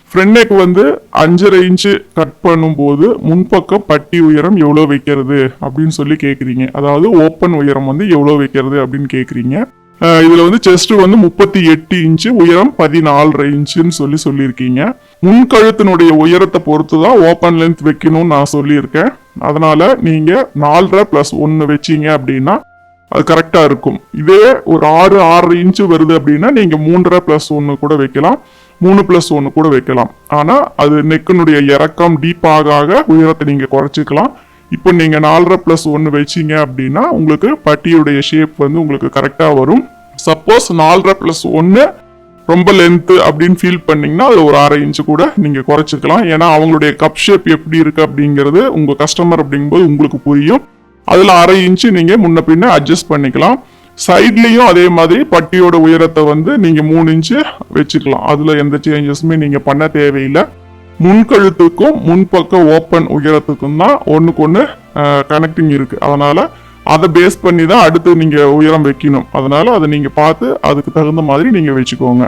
Front neck வந்து 5.5 inch cut பண்ணும்போது முன்பக்கம் பட்டி உயரம் எவ்வளோ வைக்கிறது அப்படின்னு சொல்லி கேட்குறீங்க. அதாவது ஓப்பன் உயரம் வந்து எவ்வளோ வைக்கிறது அப்படின்னு கேட்குறீங்க. இதில் வந்து செஸ்ட் வந்து 38 இன்ச்சு, உயரம் 14.5 இன்ச்சுன்னு சொல்லியிருக்கீங்க. முன்கழுத்தினுடைய உயரத்தை பொறுத்து தான் ஓப்பன் லென்த் வைக்கணும்னு நான் சொல்லியிருக்கேன். அதனால நீங்கள் 4.5 + 1 வச்சிங்க அப்படின்னா அது கரெக்டாக இருக்கும். இதே ஒரு 6.5 இன்ச்சு வருது அப்படின்னா நீங்கள் 3.5 + 1 கூட வைக்கலாம், 3 + 1 கூட வைக்கலாம். ஆனால் அது நெக்கினுடைய இறக்கம் டீப் ஆக உயரத்தை நீங்கள் குறைச்சிக்கலாம். இப்போ நீங்கள் 4.5 + 1 வச்சிங்க அப்படின்னா உங்களுக்கு பட்டியுடைய ஷேப் வந்து உங்களுக்கு கரெக்டாக வரும். சப்போஸ் 4.5 + 1 ரொம்ப லென்த்து அப்படின்னு ஃபீல் பண்ணிங்கன்னா அது ஒரு 1/2 இன்ச்சு கூட நீங்கள் குறைச்சிக்கலாம். ஏன்னா அவங்களுடைய கப் ஷேப் எப்படி இருக்குது அப்படிங்கிறது உங்கள் கஸ்டமர் அப்படிங்கும்போது உங்களுக்கு புரியும். அதில் 1/2 இன்ச்சு நீங்கள் முன்ன பின்ன அட்ஜஸ்ட் பண்ணிக்கலாம். சைட்லேயும் அதே மாதிரி பட்டியோட உயரத்தை வந்து நீங்கள் 3 இன்ச்சு வச்சுக்கலாம். அதில் எந்த சேஞ்சஸுமே நீங்கள் பண்ண தேவையில்லை. முன்கழுத்துக்கும் முன்பக்க ஓப்பன் உயரத்துக்கும் தான் ஒன்றுக்கு ஒன்று கனெக்டிங் இருக்குது. அதனால் அதை பேஸ் பண்ணி தான் அடுத்து நீங்கள் உயரம் வைக்கணும். அதனால் அதை நீங்கள் பார்த்து அதுக்கு தகுந்த மாதிரி நீங்கள் வச்சுக்கோங்க.